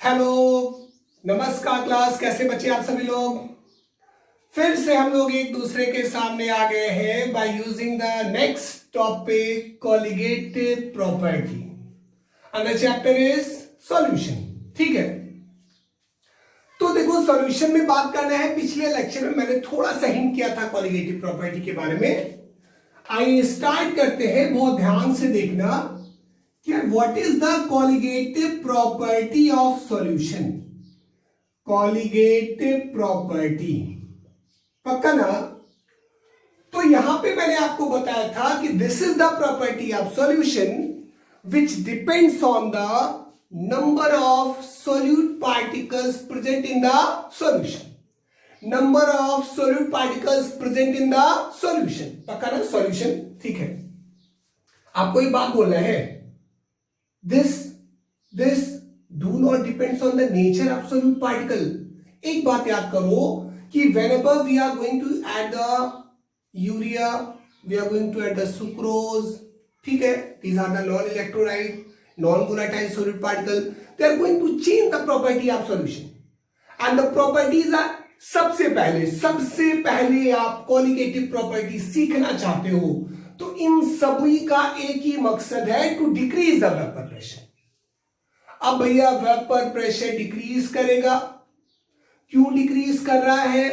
Hello, नमस्कार class. कैसे बच्चे आप सभी लोग? फिर से हम लोग एक दूसरे के सामने आ गए हैं by using the next topic colligative property and the chapter is solution. ठीक है, तो देखो सॉल्यूशन में बात करना है। पिछले लेक्चर में मैंने थोड़ा सा हिंट किया था कॉलिगेटिव प्रॉपर्टी के बारे में। आइए स्टार्ट करते हैं, बहुत ध्यान से देखना कि what is the colligative property of solution. Colligative property पक्का ना? तो यहां पे मैंने आपको बताया था कि this is the property of solution which depends on the number of solute particles present in the solution. Number of solute particles present in the solution. पक्का ना? सॉल्यूशन ठीक है। आपको एक बात बोलना है, this do not depends on the nature of solute particle। एक बात याद करो कि whenever we are going to add the urea, we are going to add the sucrose, ठीक है, these are the non-electrolyte, non-volatile solute particle, they are going to change the property of solution and the properties are सबसे पहले आप colligative property सीखना चाहते हो तो इन सभी का एक ही मकसद है, to decrease the vapour pressure. अब भैया वेपर प्रेशर डिक्रीज करेगा, क्यों डिक्रीज कर रहा है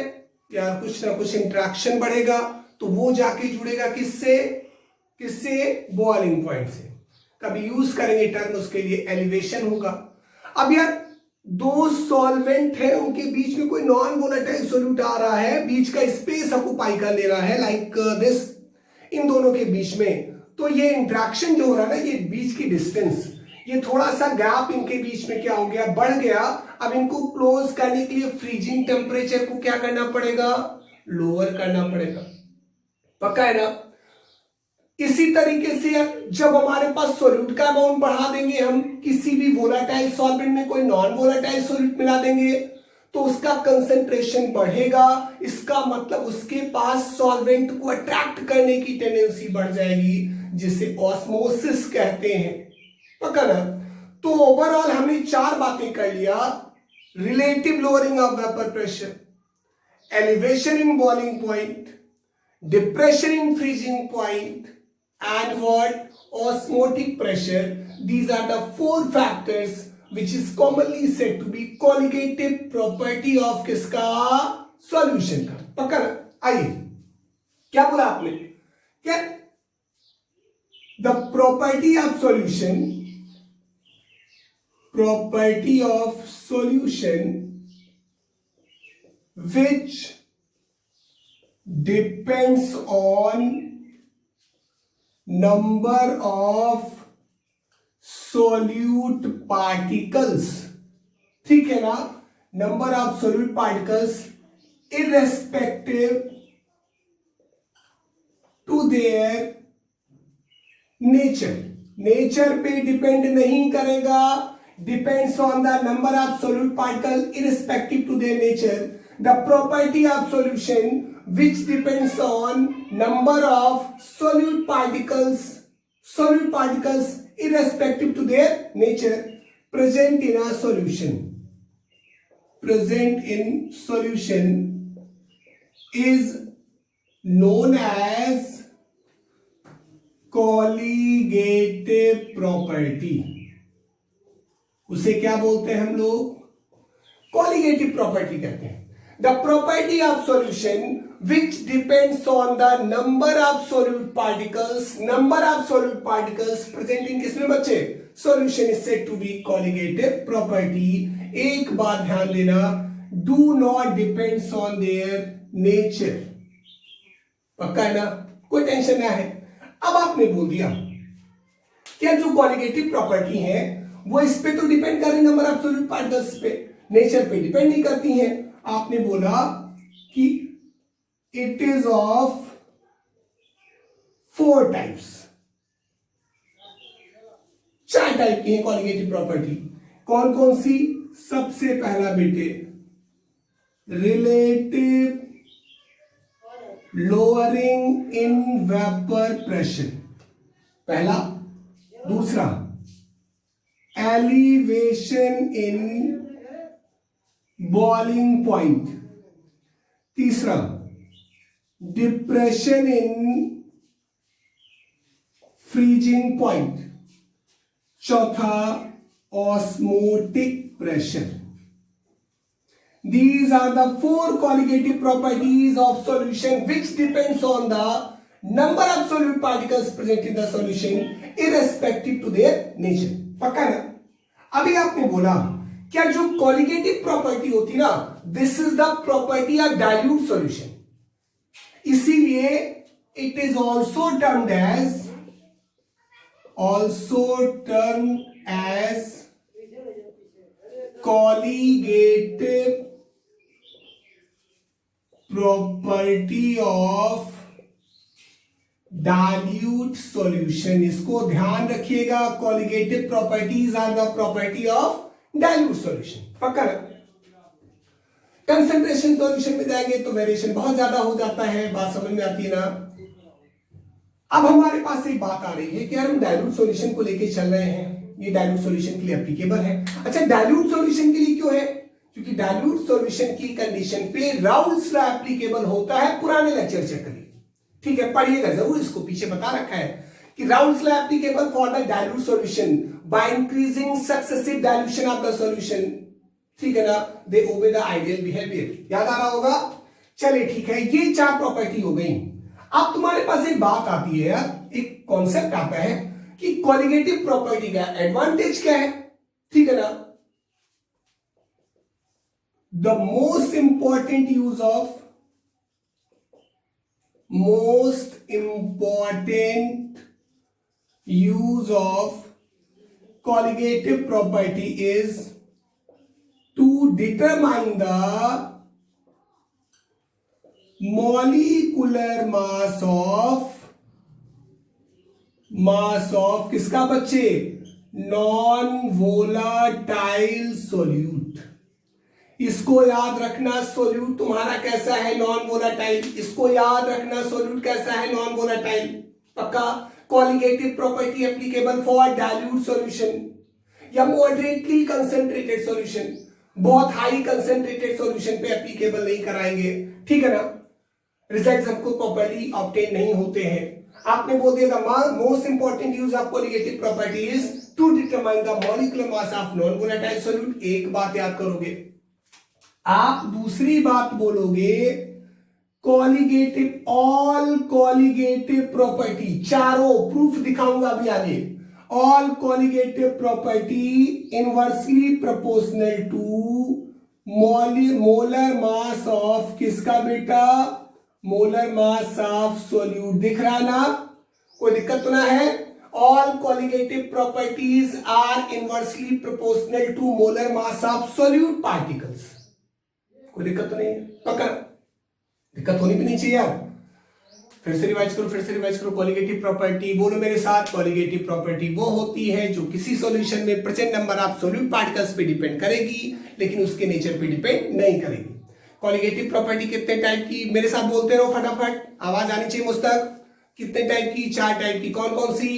यार? कुछ ना कुछ इंटरेक्शन बढ़ेगा तो वो जाके जुड़ेगा किससे बॉइलिंग पॉइंट से। कभी यूज करेंगे टर्म उसके लिए, एलिवेशन होगा। अब यार दो सॉल्वेंट है, उनके बीच में कोई नॉन वोलेटाइल सोल्यूट आ रहा है, बीच का स्पेस ऑक्युपाई कर ले रहा है लाइक दिस, इन दोनों के बीच में। तो ये इंटरेक्शन जो हो रहा है ना, ये बीच की डिस्टेंस, ये थोड़ा सा गैप इनके बीच में क्या हो गया, बढ़ गया। अब इनको क्लोज करने के लिए फ्रीजिंग टेम्परेचर को क्या करना पड़ेगा, लोअर करना पड़ेगा। पक्का है ना? इसी तरीके से जब हमारे पास सोल्यूट का अमाउंट बढ़ा देंगे, हम किसी भी वोलेटाइल सॉल्वेंट में कोई नॉन वोलेटाइल सोल्यूट मिला देंगे तो उसका कंसंट्रेशन बढ़ेगा। इसका मतलब उसके पास सॉल्वेंट को अट्रैक्ट करने की टेंडेंसी बढ़ जाएगी, जिसे ऑस्मोसिस कहते हैं। पक्का ना? तो ओवरऑल हमने चार बातें कर लिया: relative lowering of vapour pressure, elevation in boiling point, depression in freezing point and what osmotic pressure. These are the four factors which is commonly said to be colligative property of किसका? solution का। पक्का ना? आइए, क्या बोला आपने? क्या the property of solution which depends on number of solute particles। ठीक है ना? Number of solute particles irrespective to their nature पे डिपेंड नहीं करेगा। Depends on the number of solute particle irrespective to their nature। the property of solution which depends on number of solute particles irrespective to their nature present in solution is known as colligative property। उसे क्या बोलते हैं हम लोग? Colligative property कहते हैं। The property of solution which depends on the number of solute particles present in किसमें बच्चे? solution is said to be colligative property। एक बात ध्यान देना, do not depends on their nature। पक्का है ना? कोई टेंशन ना है। अब आपने बोल दिया क्या जो कॉलिगेटिव प्रॉपर्टी है वो इस पे तो डिपेंड कर रही, नंबर ऑफ सोल्यूट पार्टिकल्स पे, नेचर पे डिपेंड नहीं करती हैं। आपने बोला कि it is of 4 types, 4 type की है कॉलिगेटिव प्रॉपर्टी। कौन कौन सी? सबसे पहला बेटे relative lowering in vapour pressure, पहला। दूसरा एलिवेशन इन बॉइलिंग पॉइंट, तीसरा डिप्रेशन इन फ्रीजिंग पॉइंट, चौथा osmotic pressure. These are the four colligative properties of solution which depends on the number of solute particles present in the solution irrespective to their nature. पक्का ना? अभी आपने बोला क्या जो colligative property होती ना, this is the property of dilute solution. इसीलिए it is also termed as colligative property of dilute solution. इसको ध्यान रखिएगा, colligative properties are the property of dilute solution. पक्का ना? कंसंट्रेशन सॉल्यूशन में जाएंगे तो वेरिएशन बहुत ज्यादा हो जाता है, बात समझ में आती है ना? अब हमारे पास एक बात आ रही है कि यार हम डाइल्यूट सॉल्यूशन को लेके चल रहे हैं, ये डाइल्यूट सॉल्यूशन के लिए एप्लीकेबल है. अच्छा, डाइल्यूट सॉल्यूशन के लिए क्यों है? क्योंकि डाइल्यूट सॉल्यूशन की कंडीशन पे राउल्स लॉ एप्लीकेबल होता है. पुराने लेक्चर चेक करिए, ठीक है, पढ़िएगा जरूर, इसको पीछे बता रखा है कि Raoult's law applicable for the dilute solution by increasing successive dilution of the solution. ठीक है ना? दे ओबे द आइडियल बिहेवियर. याद आ रहा होगा? चलिए ठीक है, ये चार प्रॉपर्टी हो गई. अब तुम्हारे पास एक बात आती है यार, एक कॉन्सेप्ट आता है कि कॉलिगेटिव प्रॉपर्टी का एडवांटेज क्या है. ठीक है ना? The most important use of colligative property is to determine the molecular mass of किसका बच्चे? Non volatile solute. इसको याद रखना, सोल्यूट तुम्हारा कैसा है? Non volatile. इसको याद रखना, सोल्यूट कैसा है? Non volatile. पक्का? Colligative property applicable for dilute solution या मॉडरेटली कंसेंट्रेटेड सॉल्यूशन. बहुत हाई कंसेंट्रेटेड सॉल्यूशन पे एप्लीकेबल नहीं कराएंगे. ठीक है ना? रिजल्ट्स हमको प्रॉपर्ली ऑब्टेन नहीं होते हैं. आपने बोल दिया the most important use of colligative property is to determine the molecular mass of non volatile solute. एक बात याद करोगे आप, दूसरी बात बोलोगे कॉलिगेटिव, ऑल कॉलिगेटिव प्रॉपर्टी, चारों प्रूफ दिखाऊंगा अभी आगे. All colligative property inversely proportional to molar mass of किसका बेटा? Molar mass of solute. दिख रहा ना? कोई दिक्कत तो ना है? All colligative properties are inversely proportional to molar mass of solute particles. कोई दिक्कत तो नहीं है? पक्का? दिक्कत होनी भी नहीं चाहिए यार. फिर से रिवाइज करो. कॉलिगेटिव प्रॉपर्टी बोलो मेरे साथ. कॉलिगेटिव प्रॉपर्टी वो होती है जो किसी सॉल्यूशन में present number of solute particles पे डिपेंड करेगी, लेकिन उसके नेचर पे डिपेंड नहीं करेगी. कॉलिगेटिव प्रॉपर्टी कितने टाइप की? मेरे साथ बोलते रहो फटाफट, आवाज आनी चाहिए मुझ तक. कितने टाइप की? चार टाइप की. कौन कौन सी?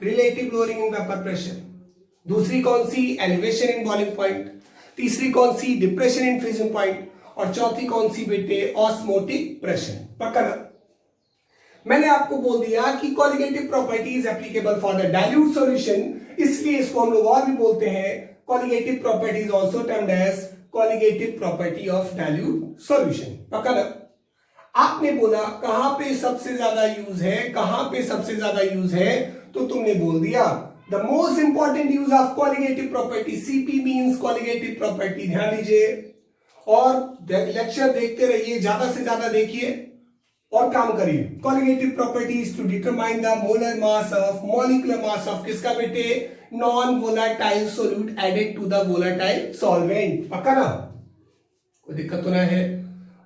Relative lowering in vapour pressure. दूसरी कौन सी? Elevation in boiling point. तीसरी कौन सी? Depression in freezing point. और चौथी कौन सी बेटे? Osmotic pressure. पक्का ना? मैंने आपको बोल दिया कि colligative property is applicable for the dilute solution, इसलिए इसको हम लोग और भी बोलते हैं colligative property is also termed as colligative property of dilute solution. पक्का ना? आपने बोला कहां पे सबसे ज्यादा यूज है, कहां पे सबसे ज्यादा यूज है, तो तुमने बोल दिया the most important use of colligative property. CP means colligative property. ध्यान दीजिए और लेक्चर देखते रहिए, ज्यादा से ज्यादा देखिए और काम करिए. Colligative properties to determine the molar mass of molecular mass of किसका बेटे? Non volatile solute added to the volatile solvent. पक्का ना? कोई दिक्कत तो ना है?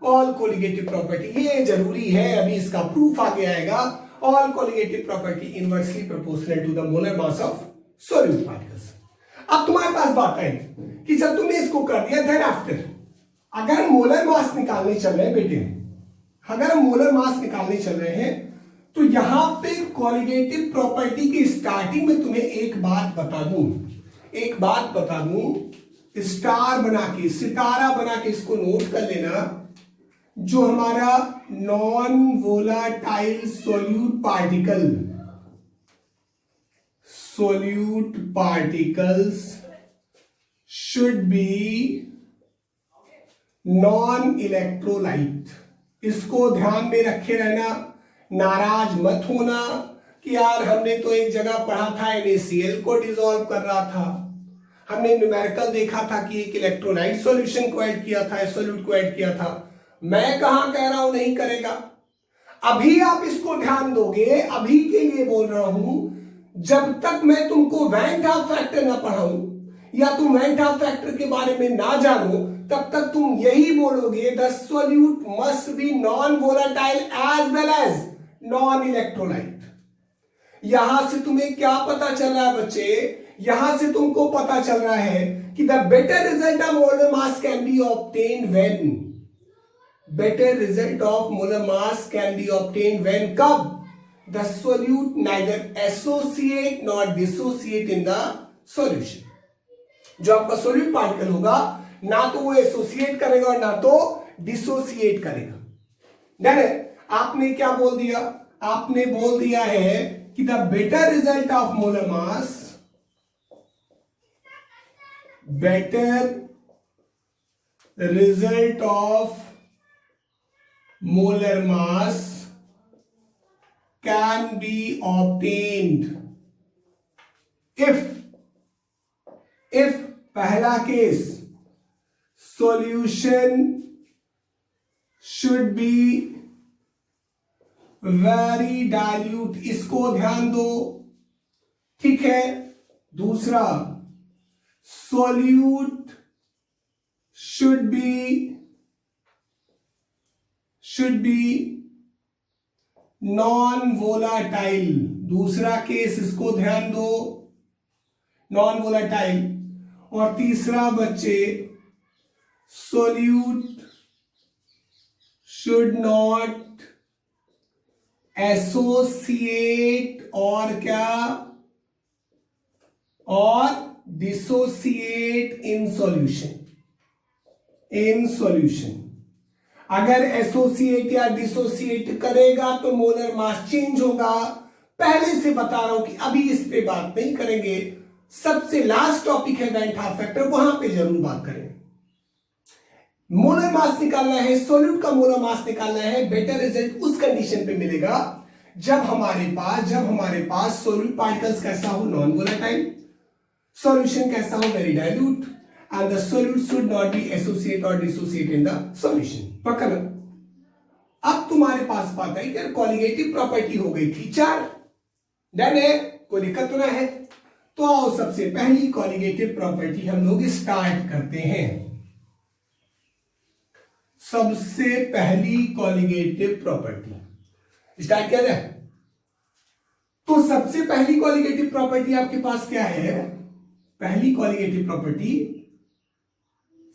ऑल कॉलिगेटिव प्रॉपर्टी ये जरूरी है, अभी इसका प्रूफ आगे आएगा. All colligative property inversely proportional to the molar mass of solute particles. अब तुम्हारे पास बात आई कि जब तुमने इसको कर दिया, देन आफ्टर अगर मोलर मास निकालने चल रहे हैं बेटे, अगर हम मोलर मास निकालने चल रहे हैं तो यहां पे कॉलिगेटिव प्रॉपर्टी की स्टार्टिंग में तुम्हें एक बात बता दूं. एक बात बता दूं, स्टार बना के, सितारा बना के इसको नोट कर लेना। जो हमारा non volatile solute particles should be non electrolyte. इसको ध्यान में रखे रहना, नाराज मत होना कि यार हमने तो एक जगह पढ़ा था NaCl को डिसॉल्व कर रहा था, हमने न्यूमेरिकल देखा था कि एक इलेक्ट्रोलाइट सॉल्यूशन को ऐड किया था, सोल्यूट को ऐड किया था। मैं कहां कह रहा हूं नहीं करेगा। अभी आप इसको ध्यान दोगे, अभी के लिए बोल रहा हूं, जब तक मैं तुमको वैन डर फैक्टर ना पढ़ाऊं या तुम वैन डर फैक्टर के बारे में ना जानो, तब तक तुम यही बोलोगे the solute must be non volatile as well as non electrolyte. यहां से तुम्हें क्या पता चल रहा है बच्चे? यहां से तुमको पता चल रहा है कि the better result of molar mass can be obtained when, better result of molar mass can be obtained when, कब? The solute neither associate not dissociate in the solution. जो आपका सोल्यूट पार्टिकल होगा ना तो वो एसोसिएट करेगा और ना तो डिसोसिएट करेगा। आपने क्या बोल दिया? आपने बोल दिया है कि the better result of molar mass, better result of molar mass can be obtained if पहला case solution should be very dilute, इसको ध्यान दो, ठीक है। दूसरा, solute should be non volatile, दूसरा केस इसको ध्यान दो, नॉन वोलाटाइल। और तीसरा बच्चे, सोल्यूट शुड नॉट एसोसिएट और क्या, और डिसोसिएट इन सॉल्यूशन। अगर एसोसिएट या डिसोसिएट करेगा तो मोलर मास चेंज होगा। पहले से बता रहा हूं कि अभी इस पे बात नहीं करेंगे, सबसे लास्ट टॉपिक है वैन डर फैक्टर, वहां पे जरूर बात करेंगे। मोलर मास निकालना है, सोल्यूट का मोलर मास निकालना है। बेटर रिजल्ट उस कंडीशन पे मिलेगा जब हमारे पास सोल्यूट पार्टिकल्स कैसा हो, नॉन वोलेटाइल, सॉल्यूशन कैसा हो, very dilute, and the solute should not be associate or dissociate in the solution। पक्का ना? अब तुम्हारे पास बात है कि कॉलिगेटिव प्रॉपर्टी हो गई थी 4, डन है, कोई दिक्कत तो ना है। तो आओ सबसे पहली कॉलिगेटिव प्रॉपर्टी हम लोग स्टार्ट करते हैं। सबसे पहली कॉलिगेटिव प्रॉपर्टी स्टार्ट किया जाए। तो सबसे पहली कॉलिगेटिव प्रॉपर्टी आपके पास क्या है? पहली colligative property,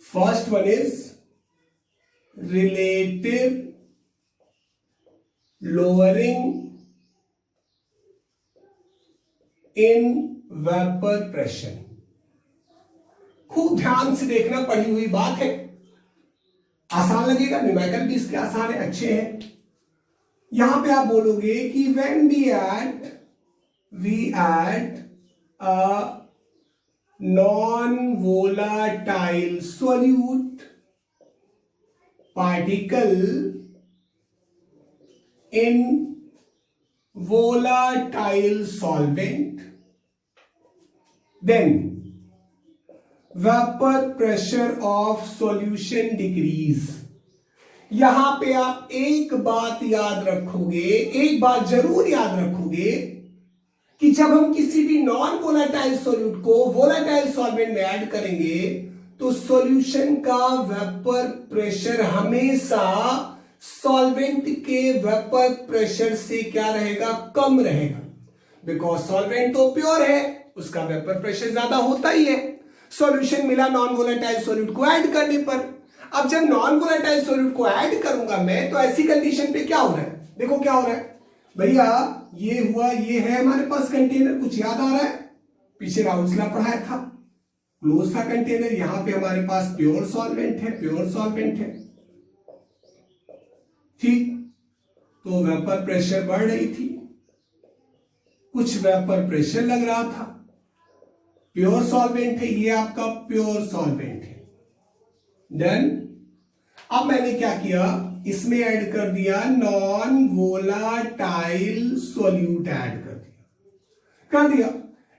first one is relative lowering in vapor pressure। खूब ध्यान से देखना, पढ़ी हुई बात है, आसान लगेगा, न्यूमेरिकल भी इसके आसान है, अच्छे हैं। यहां पे आप बोलोगे कि when we add a non-volatile solute particle in volatile solvent, then vapor pressure of solution decrease। यहां पे आप एक बात याद रखोगे, एक बात जरूर याद रखोगे कि जब हम किसी भी नॉन वोलेटाइल सॉल्यूट को वोलेटाइल सॉल्वेंट में ऐड करेंगे तो सॉल्यूशन का वेपर प्रेशर हमेशा सॉल्वेंट के वेपर प्रेशर से क्या रहेगा, कम रहेगा। बिकॉज सॉल्वेंट तो प्योर है, उसका वेपर प्रेशर ज्यादा होता ही है। सॉल्यूशन मिला नॉन वोलेटाइल सॉल्यूट को ऐड करने पर। अब जब नॉन वोलेटाइल सॉल्यूट को ऐड करूंगा मैं, तो ऐसी कंडीशन पे क्या हो रहा है, देखो क्या हो रहा है भैया, ये हुआ, ये है हमारे पास कंटेनर, कुछ याद आ रहा है? पीछे राउल्स लॉ पढ़ाया था, क्लोज था कंटेनर, यहां पे हमारे पास प्योर सॉल्वेंट है, प्योर सॉल्वेंट है, ठीक। तो वेपर प्रेशर बढ़ रही थी, कुछ वेपर प्रेशर लग रहा था, प्योर सॉल्वेंट है, ये आपका प्योर सॉल्वेंट है। डन। अब मैंने क्या किया, इसमें ऐड कर दिया नॉन वोलाटाइल सोल्यूट, ऐड कर दिया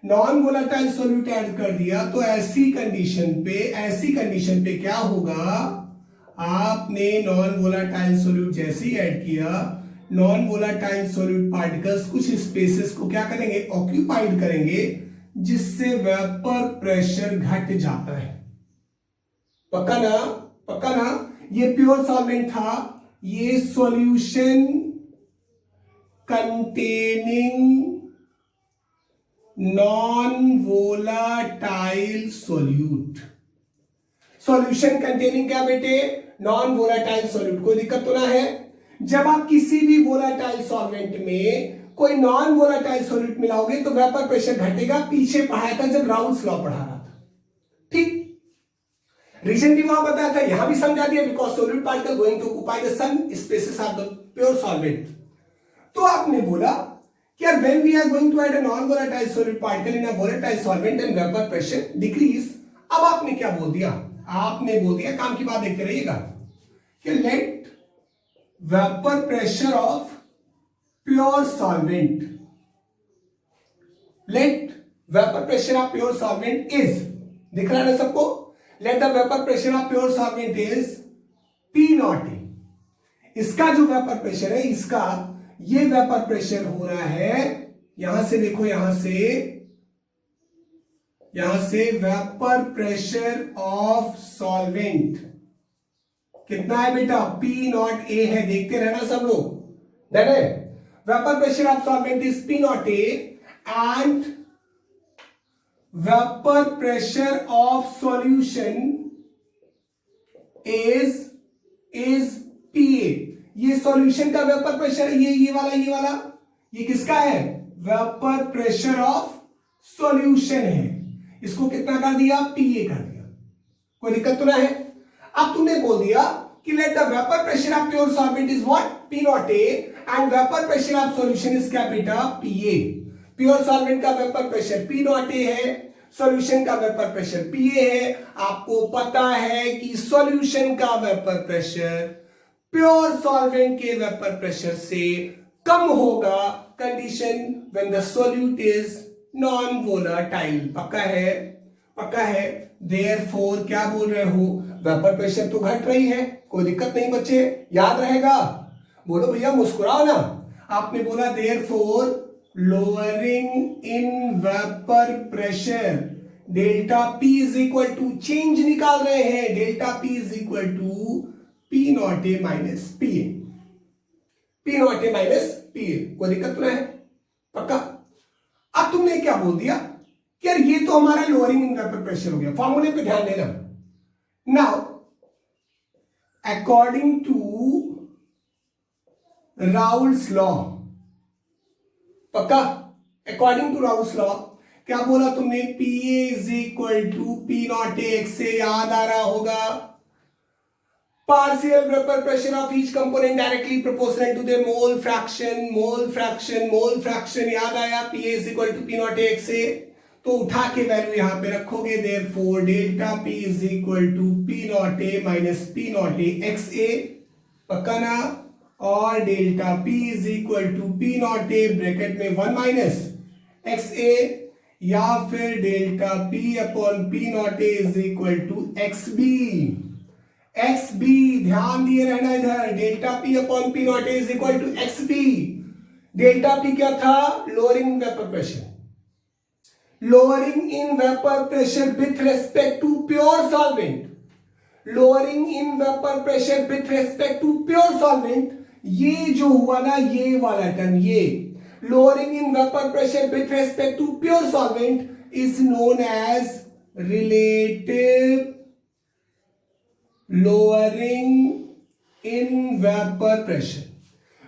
नॉन वोलाटाइल सोल्यूट ऐड कर दिया। तो ऐसी कंडीशन पे क्या होगा, आपने नॉन वोलाटाइल सोल्यूट जैसे ही ऐड किया, नॉन वोलाटाइल सोल्यूट पार्टिकल्स कुछ स्पेसेस को क्या करेंगे, ऑक्यूपाइड करेंगे, जिससे वेपर प्रेशर घट जाता है। पक्का ना, पक्का ना। ये प्योर सॉल्वेंट था, ये solution containing non volatile solute. Solution containing क्या बेटे, नॉन वोलाटाइल सोल्यूट। कोई दिक्कत तो ना है। जब आप किसी भी वोलाटाइल सॉल्वेंट में कोई नॉन वोलाटाइल सोल्यूट मिलाओगे तो वेपर प्रेशर घटेगा। पीछे पढ़ाया था जब राउल्स लॉ पढ़ा रहा था, ठीक। रीजन भी वहां बताया था, यहां भी समझा दिया, because solute particle going to occupy the some spaces of the pure solvent. तो आपने बोला कि यार when we are going to add a non volatile solid particle in a volatile solvent and vapour pressure decrease. अब आपने क्या बोल दिया, आपने बोल दिया, काम की बात देखते रहिएगा, कि let vapour pressure of pure solvent, let vapour pressure of pure solvent is, दिख रहा है ना सबको, let the vapour pressure of pure solvent is P not A. इसका जो वेपर प्रेशर है, इसका ये वेपर प्रेशर हो रहा है, यहां से देखो, यहां से वेपर प्रेशर ऑफ सॉल्वेंट कितना है बेटा, P नॉट ए है। देखते रहना सब लोग, डन है। Vapour pressure of solvent is P not A and vapour pressure of solution is PA। ये सॉल्यूशन का वेपर प्रेशर है, ये वाला ये किसका है, वेपर प्रेशर ऑफ सॉल्यूशन है। इसको कितना कर दिया, PA कर दिया। कोई दिक्कत तो ना है। अब तुमने बोल दिया कि late the vapour pressure of pure solvent is what, P not A and vapour pressure of solution is क्या बेटा, PA। प्योर सॉल्वेंट का वेपर प्रेशर P नॉट ए है, सॉल्यूशन का वेपर प्रेशर PA है। आपको पता है कि सॉल्यूशन का वेपर प्रेशर प्योर सॉल्वेंट के वेपर प्रेशर से कम होगा, condition when the solute is non volatile. पक्का है, पक्का है। देयरफॉर क्या बोल रहे हो, वेपर प्रेशर तो घट रही है, कोई दिक्कत नहीं बच्चे, याद रहेगा। बोलो भैया, मुस्कुराओ ना। आपने बोला therefore lowering in vapour pressure delta P is equal to, change निकाल रहे हैं, delta P is equal to P not A minus PA, P not A minus PA। कोई दिक्कत तो है, पक्का। अब तुमने क्या बोल दिया कि यार ये तो हमारा लोअरिंग इन वेपर प्रेशर हो गया। फॉर्मूले पे ध्यान देना। Now according to Raoult's law, पक्का, अकॉर्डिंग टू राउल्स लॉ क्या बोला तुमने, PA is equal to P not A, से याद आ रहा होगा, partial vapor pressure of each component directly proportional to their mole fraction। याद आया, PA is equal to P not x से, तो उठा के वैल्यू यहां पे रखोगे, therefore delta P is equal to P not a minus P not a XA, पक्का ना। और delta P is equal to P not a bracket में 1 माइनस XA, या फिर delta P upon P not a is equal to XB। XB ध्यान दिए रहना इधर, delta P upon P not is equal to XB। Delta P क्या था, lowering vapour pressure, lowering in vapor pressure with respect to pure solvent, lowering in vapor pressure with respect to pure solvent। ये जो हुआ ना, ये वाला term, ये lowering in vapor pressure with respect to pure solvent is known as relative lowering in vapor pressure।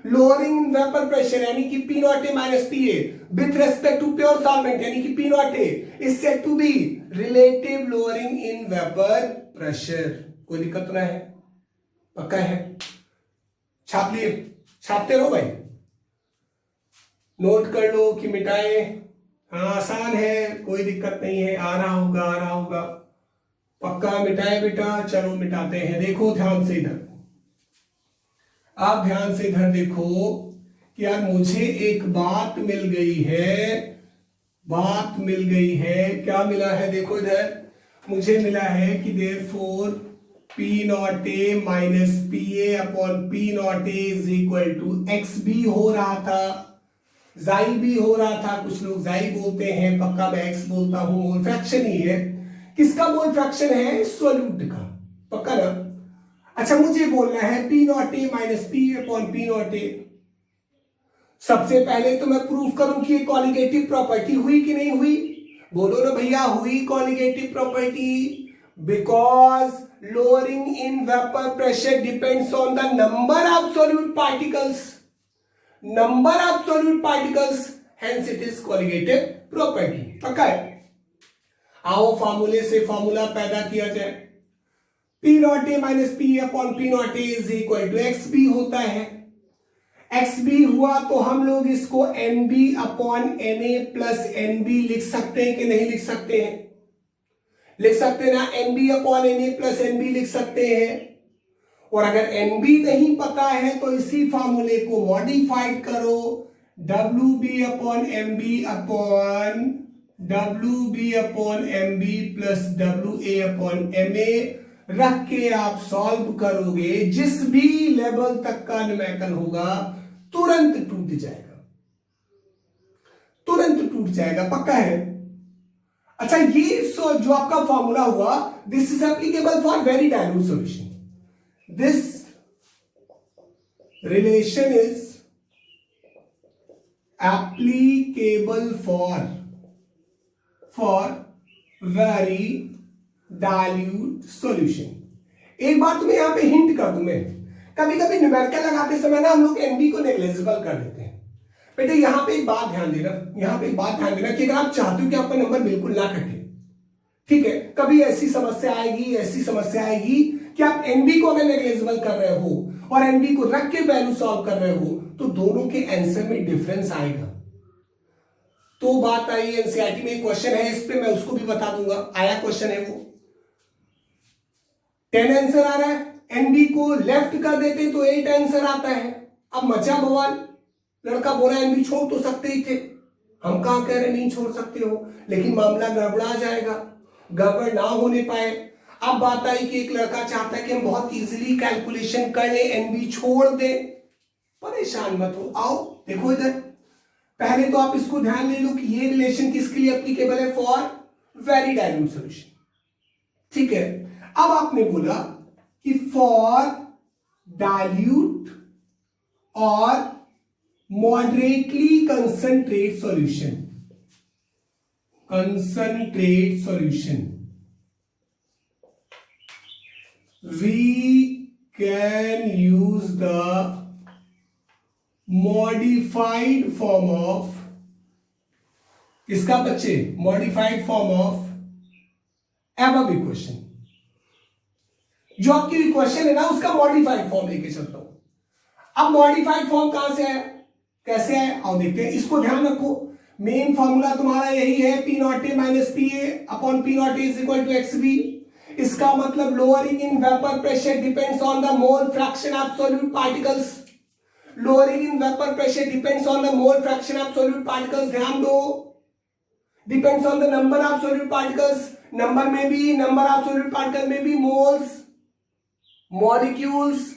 Lowering in vapour pressure यानी कि P not A minus P A with respect to pure solvent यानी कि P not A is said to be relative lowering in vapour pressure. कोई दिक्कत तो नहीं है? पक्का है? छाप लिए? छापते रहो भाई, नोट कर लो कि मिटाए। हाँ आसान है, कोई दिक्कत नहीं है, आ रहा होगा आ रहा होगा। पक्का मिटाए बेटा? चलो मिटाते हैं। देखो ध्यान से इधर, आप ध्यान से इधर देखो कि यार मुझे एक बात मिल गई है, बात मिल गई है। क्या मिला है? देखो इधर मुझे मिला है कि therefore P not A minus P A upon P not A is equal to X B हो रहा था, जाई भी हो रहा था। कुछ लोग जाई बोलते हैं, पक्का मैं एक्स बोलता हूं। मोल फ्रैक्शन ही है। किसका मोल फ्रैक्शन है? सॉल्यूट का। पक्का ना? अच्छा मुझे बोलना है P not A minus P upon P not a. सबसे पहले तो मैं प्रूफ करूं कि ये कॉलिगेटिव प्रॉपर्टी हुई कि नहीं हुई। बोलो ना भैया, हुई colligative property. Because lowering in vapour pressure depends on the number of solute particles, number of solute particles, hence it is colligative property. पक्का है? आओ फार्मूले से फार्मूला पैदा किया जाए। P not A minus P upon P not A is equal to X B होता है। एक्स बी हुआ तो हम लोग इसको N B upon N A plus N B लिख सकते हैं कि नहीं लिख सकते हैं? लिख सकते हैं ना? N B upon N A plus N B लिख सकते हैं। और अगर एन बी नहीं पता है तो इसी फार्मूले को मॉडिफाइड करो, W B upon M B upon W B upon M B plus W A upon M A रख के आप सॉल्व करोगे, जिस भी लेवल तक का न्यूमेरिकल होगा तुरंत टूट जाएगा, तुरंत टूट जाएगा। पक्का है? अच्छा ये जो आपका फॉर्मूला हुआ, this is applicable for very dilute solution. This relation is applicable for very dilute solution. एक बार तुम्हें यहां पे हिंट कर दूं मैं, कभी कभी न्यूमेरिकल लगाते समय ना हम लोग एनबी को नेग्लिजिबल कर देते हैं। बेटे यहां पे एक बात ध्यान देना, यहां पे एक बात ध्यान देना कि अगर आप चाहते हो कि आपका नंबर बिल्कुल ना कटे, ठीक है, कभी ऐसी समस्या आएगी, ऐसी समस्या आएगी कि आप एनबी को अगर नेग्लिजिबल कर रहे हो और एनबी को रख के वैल्यू सॉल्व कर रहे हो तो दोनों के आंसर में डिफरेंस आएगा। तो बात आई, एनसीईआरटी में एक क्वेश्चन है इस पे, मैं उसको भी बता दूंगा। आया क्वेश्चन है वो 10 आंसर आ रहा है, एनबी को लेफ्ट कर देते तो 8 आंसर आता है। अब मचा बवाल, लड़का बोला एनबी छोड़ तो सकते ही थे, हम कहां कह रहे नहीं छोड़ सकते हो, लेकिन मामला गड़बड़ा जाएगा, गड़बड़ ना होने पाए। अब बात आई कि एक लड़का चाहता है कि हम बहुत इजीली कैलकुलेशन कर ले, एनबी छोड़ दे। परेशान मत हो, आओ देखो इधर। पहले तो आप इसको ध्यान ले लो कि ये रिलेशन किसके लिए एप्लीकेबल है? For very dilute solution. ठीक है, अब आपने बोला कि फॉर डाइल्यूट और moderately concentrate solution, concentrate solution we can use the modified form of, किसका बच्चे? modified form of above equation। जो आपकी इक्वेशन है ना उसका मॉडिफाइड फॉर्म लेके चलता हूं। अब मॉडिफाइड फॉर्म कहां से है, कैसे है, आओ देखते हैं। इसको ध्यान रखो, मेन फॉर्मूला तुम्हारा यही है, P not A minus P A upon P not A is equal to X B. इसका मतलब lowering in vapour pressure depends on the mole fraction of solute particles, lowering in vapour pressure depends on the mole fraction of solute particles. ध्यान दो, depends on the number of solute particles, number में भी, number of solute particle में भी, moles, molecules,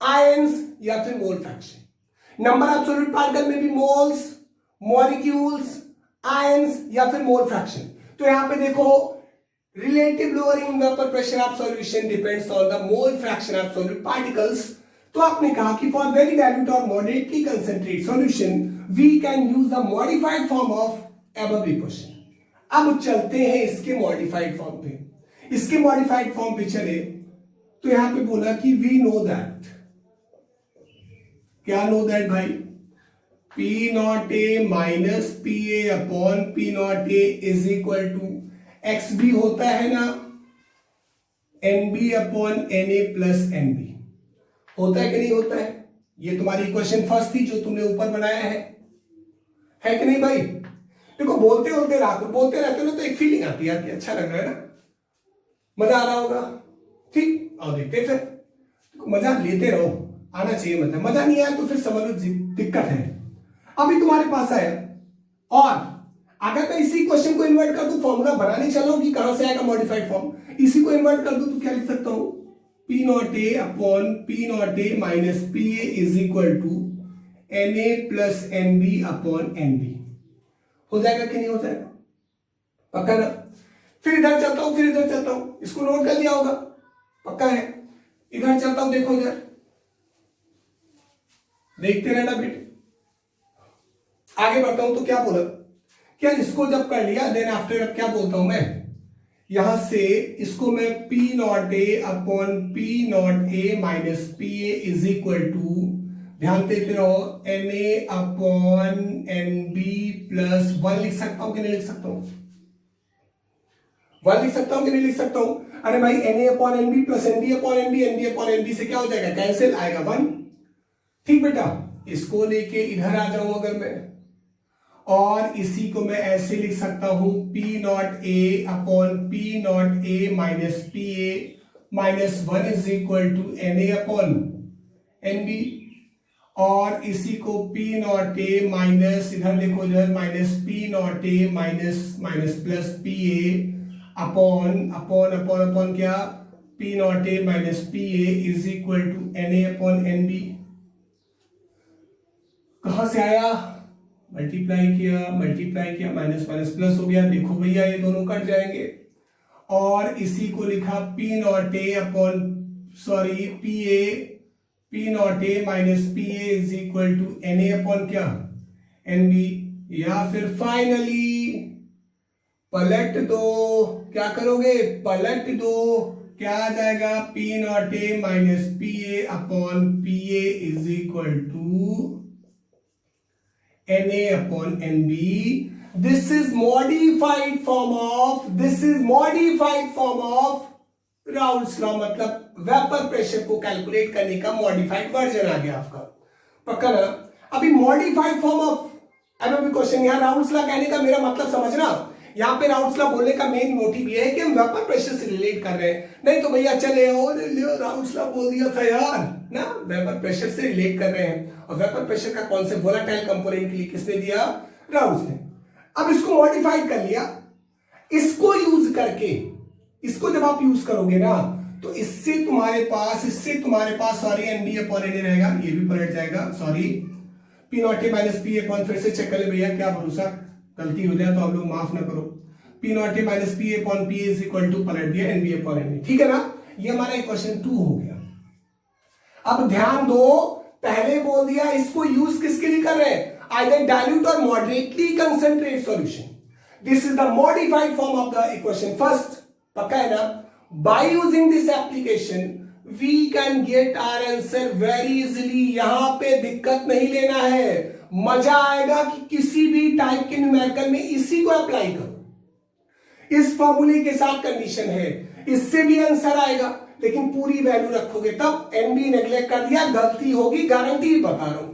ions या फिर mole fraction. Number of solute particle में भी मोल्स, मॉलिक्यूल्स, आयंस या फिर मोल फ्रैक्शन। तो यहां पे देखो, relative lowering vapour pressure of solution depends on the mole fraction of solute particles. तो आपने कहा कि फॉर वेरी डाइल्यूट और moderately concentrate solution we can use the modified form of above equation. अब चलते हैं इसके मॉडिफाइड फॉर्म पे। इसके मॉडिफाइड फॉर्म पे चले तो यहां पे बोला कि वी नो दैट, क्या नो दैट भाई, P not A minus P A upon P not A is equal to X B होता है ना N B upon N A plus N B, होता है कि नहीं होता है? ये तुम्हारी इक्वेशन फर्स्ट थी जो तुमने ऊपर बनाया है कि नहीं भाई? देखो बोलते बोलते रात बोलते रहते हो ना तो एक फीलिंग आती है कि अच्छा लग रहा है ना, मजा आ रहा होगा, ठीक, और देखते फिर तो मजा लेते रहो, आना चाहिए मजा, मजा नहीं आया तो फिर समझ लो दिक्कत है। अभी तुम्हारे पास आया और अगर मैं इसी क्वेश्चन को इन्वर्ट कर दूं, फॉर्मूला बनाने चलो कि कहां से आएगा मॉडिफाइड फॉर्म, इसी को इन्वर्ट कर दूं तो क्या लिख सकता हूं, P not A upon P not A minus P A is equal to N A plus N B upon N B. हो जाएगा कि नहीं हो जाएगा? पक्का ना? फिर इधर चलता हूं, फिर इधर चलता हूं, इसको नोट कर लिया होगा, पक्का है? इधर चलता हूं, देखो इधर, देखते रहना बेटे। आगे बढ़ता हूं तो क्या बोला, क्या इसको जब कर लिया देन आफ्टर अब क्या बोलता हूं मैं, यहां से इसको मैं P not A upon P not A minus P A is equal to, ध्यान देते रहो, N A upon N B plus 1 लिख सकता हूं कि नहीं लिख सकता हूं? 1 लिख सकता हूं कि नहीं लिख सकता हूं? अरे भाई N A upon N B plus N B upon N B, N B upon N B से क्या हो जाएगा, कैंसिल, आएगा 1। ठीक बेटा, इसको लेके इधर आ जाऊं अगर मैं, और इसी को मैं ऐसे लिख सकता हूं, P not A upon P not A minus P A minus 1 is equal to N A upon N B, और इसी को पी नॉट ए माइनस, इधर देखो इधर, minus P not A minus minus plus P A upon upon upon upon क्या, P not A minus P A is equal to N A upon N B. कहां से आया, multiply किया, minus minus plus हो गया, देखो भैया ये दोनों कट जाएंगे, और इसी को लिखा P not A upon sorry P not A minus P A is equal to N A upon क्या, एन बी। या फिर फाइनली पलट दो, क्या करोगे, पलट दो, क्या आ जाएगा, P not A minus P A upon P A is equal to Na upon Nb. This is modified form of Raoult's law, मतलब वेपर प्रेशर को कैलकुलेट करने का मॉडिफाइड वर्जन आ गया आपका, पक्का ना? अभी modified form of MMB question, यहाँ राउल्ट्स लॉ कहने का मेरा मतलब समझना, यहाँ पे राउल्ट्स लॉ बोलने का मेन मोटिव ये है कि हम वेपर प्रेशर से रिलेट कर रहे हैं, नहीं तो भैया चले और राउल्ट्स लॉ बोल दिया था यार ना, वेपर प्रेशर से रिलेट कर रहे हैं, और वेपर प्रेशर का कॉन्सेप्ट वोलेटाइल कंपोनेंट के लिए किसने दिया, राउल्ट्स ने। अब इसको मॉडिफाइड कर लिया, इसको यूज करके, इसको जब आप यूज करोगे ना तो इससे तुम्हारे पास सॉरी एनबी अपॉन एन रहेगा, ये भी पलट जाएगा, sorry P not A minus P upon, फिर से चेक कर ले भैया, क्या भरोसा, गलती हो जाए तो आप लोग माफ ना करो, P not A minus P upon P is equal to, पलट दिया एनबी अपॉन एन, ठीक है ना? ये हमारा इक्वेशन 2 हो गया। अब ध्यान दो, पहले बोल दिया इसको यूज किसके लिए कर रहे हैं, आइदर डाइल्यूट और moderately concentrate solution, this is the modified form of the equation first, पक्का है ना? By using this application we can get our answer very easily, यहां पे दिक्कत नहीं लेना है, मजा आएगा कि किसी भी टाइप के न्यूमेरिकल में इसी को अप्लाई करो, इस फॉर्मूले के साथ कंडीशन है, इससे भी आंसर आएगा, लेकिन पूरी वैल्यू रखोगे तब। एनबी नेग्लेक्ट कर दिया गलती होगी, गारंटी बता रहा हूं,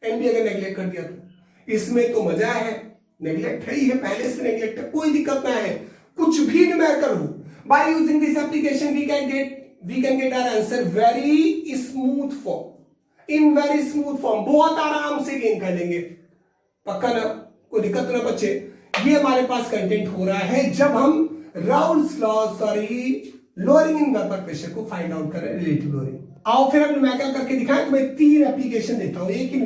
एनबी अगर नेग्लेक्ट कर दिया तो इसमें तो मजा है, नेग्लेक्ट है ही है, पहले से नेग्लेक्ट है, कोई दिक्कत ना है, कुछ भी न्यूमेरिकल हो, by using this application we can get our answer very smooth form, in very smooth form, बहुत आराम से गेन कर लेंगे, पक्का ना? कोई दिक्कत ना बच्चे? ये हमारे पास कंटेंट हो रहा है जब हम Raoult's law lowering in vapour pressure को फाइंड आउट करें, रिलेटिव लोअरिंग। आओ फिर हम न्यूमेरिकल करके दिखाएं, तो मैं 3 एप्लीकेशन देता हूं, एक ही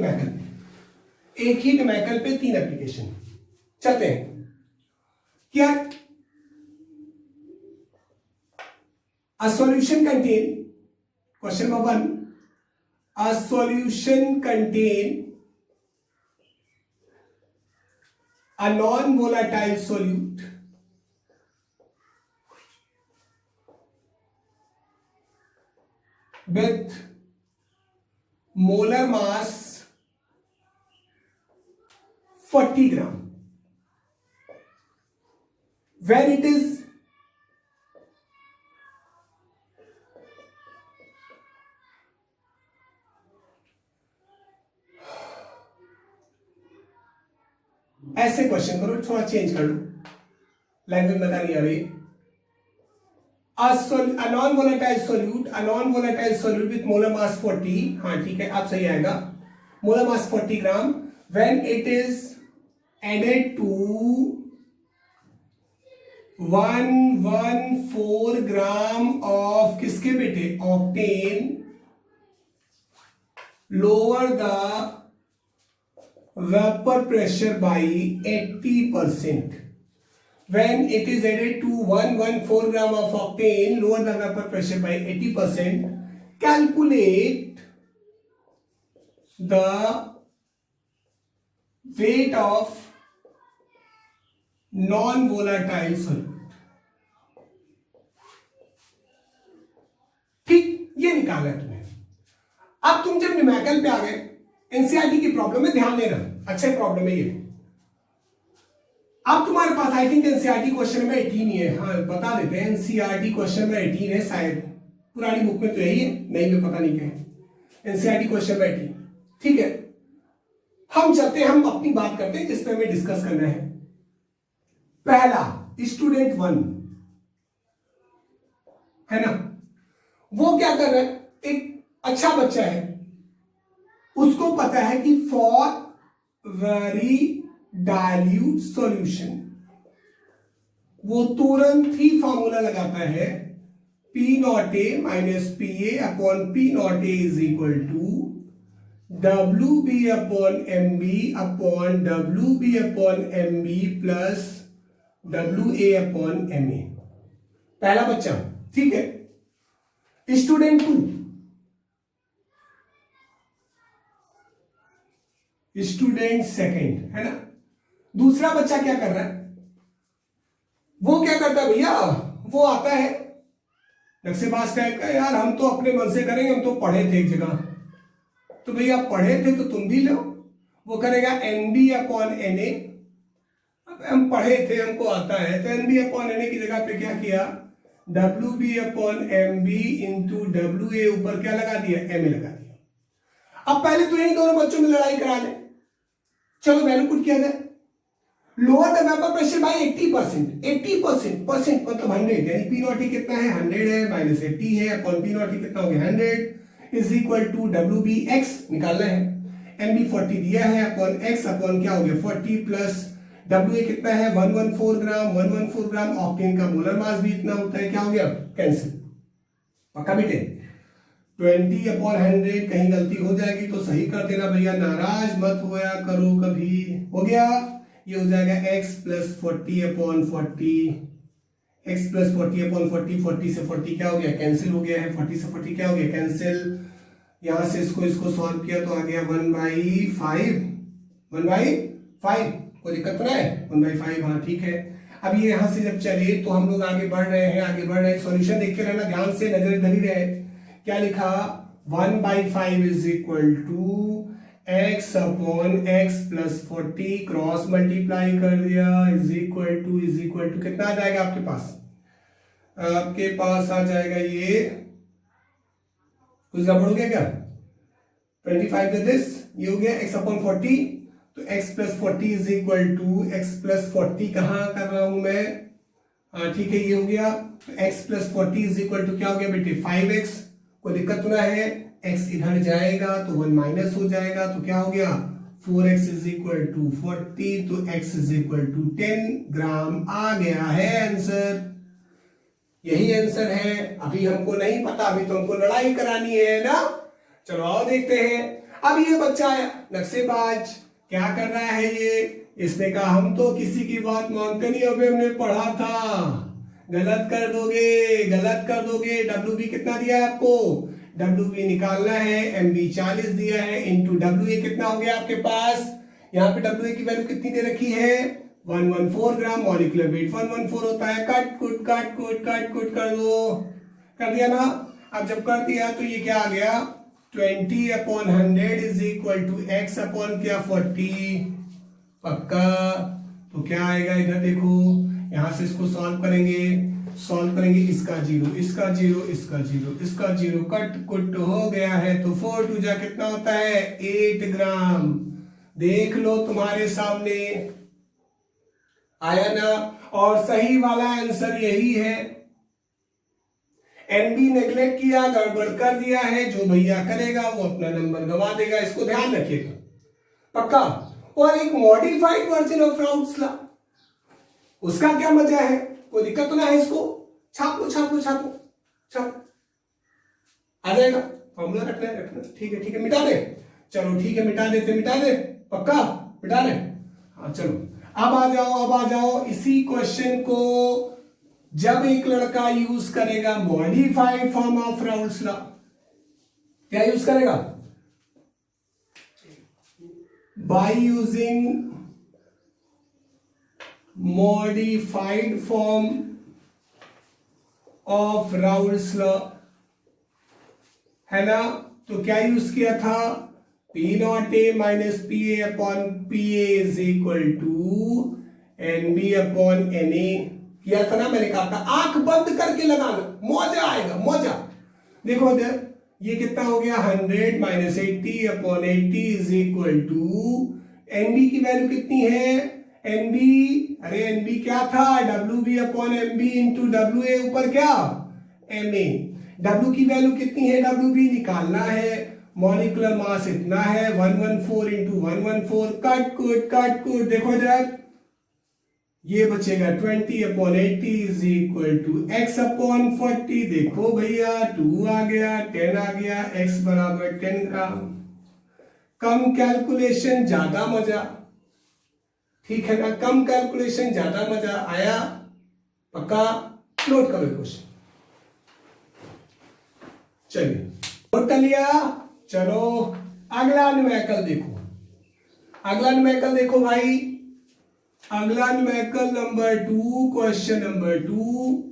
न्यूमेरिकल पे 3 एप्लीकेशन चलते हैं। क्या a solution contain, question number 1, a solution contain a non-volatile solute with molar mass 40 gram, when it is ऐसे क्वेश्चन करो, थोड़ा चेंज कर लो, लैंग्वेज बता नहीं आ रही। A non-volatile solute with molar mass 40, हाँ ठीक है, अब सही आएगा, molar mass 40 gram, when it is added to 114 gram of किसके बेटे, octane, lower the vapor pressure by 80%. When it is added to 114 gram of octane, lower the vapor pressure by 80%. Calculate the weight of non-volatile solute. ठीक, ये निकाला है तुमने। अब तुम जब न्यूमेरिकल पे आ गए, एनसीईआरटी की प्रॉब्लम में ध्यान देना, अच्छा प्रॉब्लम है ये। अब तुम्हारे पास आई थिंक एनसीईआरटी क्वेश्चन में 18 ही है, हाँ बता देते हैं, एनसीईआरटी क्वेश्चन में 18 है शायद, पुरानी बुक में तो यही है, नहीं में पता नहीं क्या है, एनसीईआरटी क्वेश्चन में 18, ठीक है। हम चलते हैं, हम अपनी बात करते हैं जिसपे हमें डिस्कस करना है। पहला स्टूडेंट 1 है ना, वो क्या कर रहा है, एक अच्छा बच्चा है, उसको पता है कि फॉर वेरी डाइल्यूट सॉल्यूशन, वो तुरंत ही फॉर्मूला लगाता है, P not A minus P A upon P not A is equal to W B upon M B upon W B upon M B plus W A upon M A. पहला बच्चा, ठीक है। Student 2, student second, है ना, दूसरा बच्चा क्या कर रहा है, वो क्या करता है भैया, वो आता है नक्शेबाज टाइप का, यार हम तो अपने मन से करेंगे, हम तो पढ़े थे एक जगह, तो भैया पढ़े थे तो तुम भी लो, वो करेगा N B upon N A, अब हम पढ़े थे हमको आता है, तो N B upon N A की जगह पे क्या किया, W B upon M B into W A, ऊपर क्या लगा दिया, एम ए लगा दिया। अब पहले तो इन दोनों बच्चों में लड़ाई करा ले, चलो वैल्यू पुट किया जाए, lower the vapour pressure by 80%, 80% percent मतलब 100, यानी पी नॉट ई कितना है, 100 है, माइनस 80 है, अपॉन पी नॉट ई कितना हो गया 100 is equal to W B X निकालना है, एम बी 40 दिया है, अपॉन एक्स अपॉन क्या हो गया 40 प्लस डब्ल्यू ए कितना है 114 ग्राम, 114 ग्राम, ऑक्टेन का मोलर मास भी इतना होता है, क्या हो गया कैंसिल, पक्का बेटे, 20 अपॉन 100, कहीं गलती हो जाएगी तो सही कर देना भैया, नाराज मत होया करो कभी, हो गया, ये हो जाएगा x plus 40 upon 40, x plus 40 upon 40, 40 से 40 क्या हो गया कैंसिल हो गया है, 40 से 40 क्या हो गया कैंसिल, यहां से इसको सॉल्व किया तो आ गया 1/5, 1/5, कोई दिक्कत तो नहीं है, 1/5, हाँ ठीक है। अब ये यहां से जब चले तो हम लोग आगे बढ़ रहे हैं, सॉल्यूशन देख के रहना, ध्यान से नजर इधर ही रहे, क्या लिखा 1/5 is equal to x upon x plus 40, cross multiply कर दिया, इज इक्वल टू कितना आ जाएगा आपके पास, आपके पास आ जाएगा ये, कुछ गड़बड़ हो गया क्या, 25 विद दिस, ये हो गया x अपॉन 40, तो x plus 40 is equal to x plus 40 कहां कर रहा हूं मैं, हाँ ठीक है, ये हो गया, तो x plus 40 is equal to क्या हो गया बेटे 5x, कोई दिक्कत तो ना है, x इधर जाएगा तो 1 माइनस हो जाएगा, तो क्या हो गया 4x इज इक्वल टू 40, तो x इज इक्वल टू 10 ग्राम आ गया है आंसर, यही आंसर है। अभी हमको नहीं पता, अभी तो हमको लड़ाई करानी है ना, चलो आओ देखते हैं। अब ये बच्चा नक्शेबाज क्या कर रहा है, ये इसने कहा हम तो किसी की बात मानते नहीं, अभी हमने पढ़ा था, गलत कर दोगे, डब्ल्यू बी कितना दिया है आपको, डब्ल्यू बी निकालना है, एम बी 40 दिया है, इंटू डब्ल्यू ए कितना हो गया आपके पास, यहाँ पे डब्ल्यू ए की वैल्यू कितनी दे रखी है 114 ग्राम, मॉलिक्यूलर वेट 114 होता है, कट कुट कर दो, कर दिया ना। अब जब कर दिया तो ये क्या आ गया 20 upon 100 is equal to X upon क्या 40, पक्का। तो क्या आएगा इधर देखो, यहां से इसको सॉल्व करेंगे, इसका जीरो, इसका जीरो, इसका जीरो, इसका जीरो, कट कुट हो गया है। तो 4 2 जा कितना होता है 8 ग्राम। देख लो तुम्हारे सामने आया ना, और सही वाला आंसर यही है। एनबी नेग्लेक्ट किया, गड़बड़ कर दिया है, जो भैया करेगा वो अपना नंबर गवा देगा, इसको ध्यान रखिएगा पक्का। और एक modified version of routes law, उसका क्या मजा है, कोई दिक्कत तो ना है, इसको छाप लो छाप लो छाप लो छाप, आ जाएगा। फॉर्मूला रखना है, रखना, ठीक है मिटा दे, चलो ठीक है मिटा दे पक्का, मिटा दे। हाँ चलो अब आ जाओ इसी क्वेश्चन को जब एक लड़का यूज करेगा modified form of Raoult's law, क्या यूज करेगा, by using modified form of Raoult's law, है ना। तो क्या यूज किया था, P not A minus P A upon P is equal to N B upon N A किया था ना। मैंने कहा था आंख बंद करके लगाना, मौजा आएगा मौजा। देखो इधर ये कितना हो गया 100 minus 80 upon 80 is equal to N B की वैल्यू कितनी है, एन बी, अरे एन बी क्या था, W B upon M B into W A ऊपर क्या एम ए। डब्ल्यू की वैल्यू कितनी है, डब्ल्यू बी निकालना है, मॉलिक्यूलर मास इतना है 114 इंटू 114, कट कुट देखो इधर ये बचेगा 20 upon 80 is equal to x upon 40। देखो भैया 2 आ गया, 10 आ गया, x बराबर 10 ग्राम। कम कैलकुलेशन ज्यादा मजा, ठीक है ना, कम कैलकुलेशन ज्यादा मजा आया पक्का। नोट करो क्वेश्चन, चलिए नोट कर लिया। चलो अगला न्यूमेरिकल देखो, अगला न्यूमेरिकल देखो भाई, अगला numerical number 2, question number 2,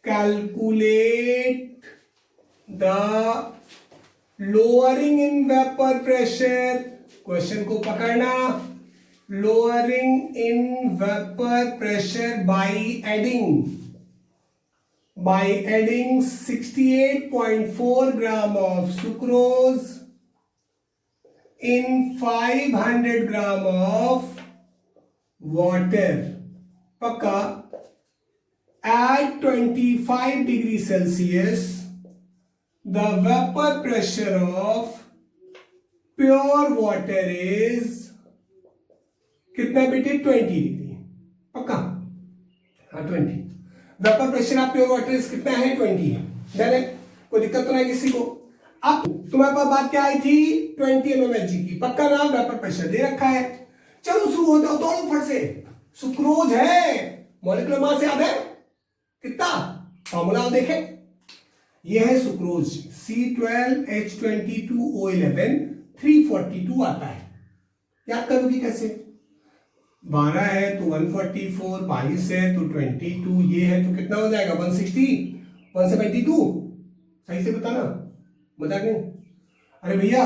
calculate the lowering in vapour pressure. Question को पकड़ना, lowering in vapour pressure by adding 68.4 gram of sucrose in 500 gram of water, पक्का। At 25 degrees Celsius the vapor pressure of pure water is कितना बेटे 20 degree, पक्का। हाँ 20, vapour pressure of pure water कितना है 20 है, डायरेक्ट, कोई दिक्कत तो नहीं किसी को। अब तुम्हारे पास बात क्या आई थी 20 mmHg की, पक्का ना, वेपर प्रेशर दे रखा है। चलो शुरू हो जाओ, दौड़ो फट से। सुक्रोज है, मॉलिक्यूलर मास याद है कितना, फॉर्मूला देखें, ये है सुक्रोज C12H22O11 342 आता है, याद करोगी कैसे, 12 है तो 144, 22 है तो 22, ये है तो कितना हो जाएगा 160, 172, सही से बताना, मजाक नहीं। अरे भैया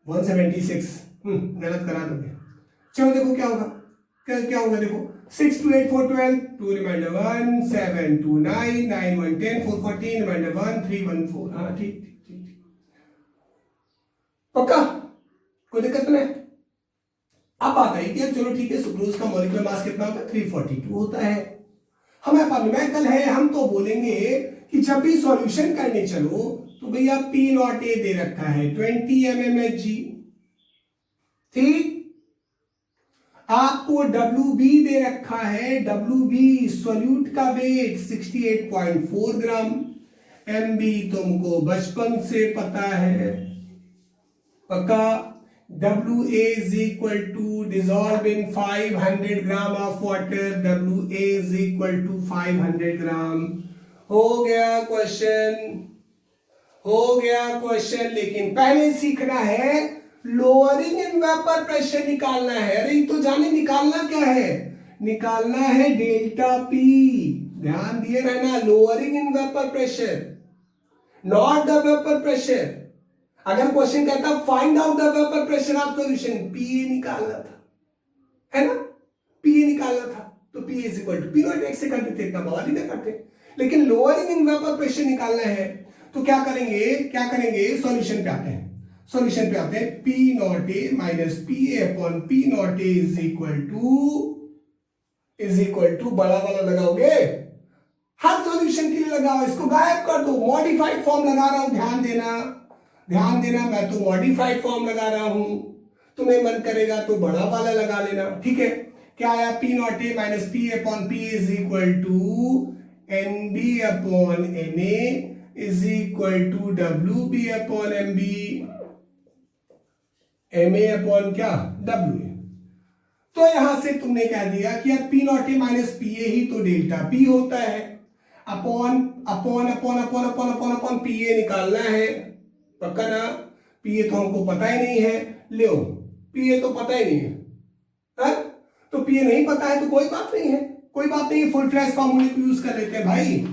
176, गलत करा दोगे। चलो देखो क्या होगा, क्या होगा देखो, 6 2 8 4 12, 2 रिमाइंडर 1 7 2 9 9 1 10 4 14 रिमाइंडर 1 3 1 4। हाँ ठीक ठीक ठीक, पक्का, कोई दिक्कत नहीं। अब बात आई कि चलो ठीक है, सुक्रोज का मॉलिक्यूलर मास कितना होता है 342 होता है। हमारे पास न्यूमेरिकल है, हम तो बोलेंगे कि जब भी सॉल्यूशन करने चलो तो भैया P नॉट ए दे रखा है 20 mmHg, ठीक। आपको WB दे रखा है, WB सोल्यूट का वेट 68.4 ग्राम, MB तुमको बचपन से पता है पक्का। WA is equal to dissolve in 500 gram of water, WA is equal to 500 gram। हो गया क्वेश्चन, लेकिन पहले सीखना है लोअरिंग इन वेपर प्रेशर निकालना है। अरे तो जाने निकालना क्या है, निकालना है डेल्टा P, ध्यान दिए रहना, lowering in vapour pressure not the vapour pressure. अगर क्वेश्चन कहता find out the vapour pressure of solution, P निकालना था, है ना, पीए निकालना था तो P is equal to P not X से कर देते, इतना बवाल ही ना करते। लेकिन लोअरिंग इन वेपर प्रेशर निकालना है तो क्या करेंगे सॉल्यूशन पे आते हैं। सॉल्यूशन पे आते हैं, P not A minus P A upon P not A is equal to बड़ा वाला लगाओगे, हर सॉल्यूशन के लिए लगाओ, इसको गायब कर दो, मॉडिफाइड फॉर्म लगा रहा हूं, ध्यान देना, मैं तो मॉडिफाइड फॉर्म लगा रहा हूं, तुम्हें मन करेगा तो बड़ा वाला लगा लेना, ठीक है। क्या आया, P not A minus P upon P is equal to N B upon N A is equal to W B upon M B, M A upon क्या, डब्ल्यू ए। तो यहां से तुमने कह दिया कि यार P not A minus P A ही तो डेल्टा पी होता है, upon upon upon upon upon upon upon P A निकालना है, पक्का ना। पी ए तो हमको पता ही नहीं है, लो पी ए तो पता ही नहीं है, हा? तो पी ए नहीं पता है तो कोई बात नहीं है, फुल फ्लैश फॉर्मूले को यूज कर लेते हैं भाई,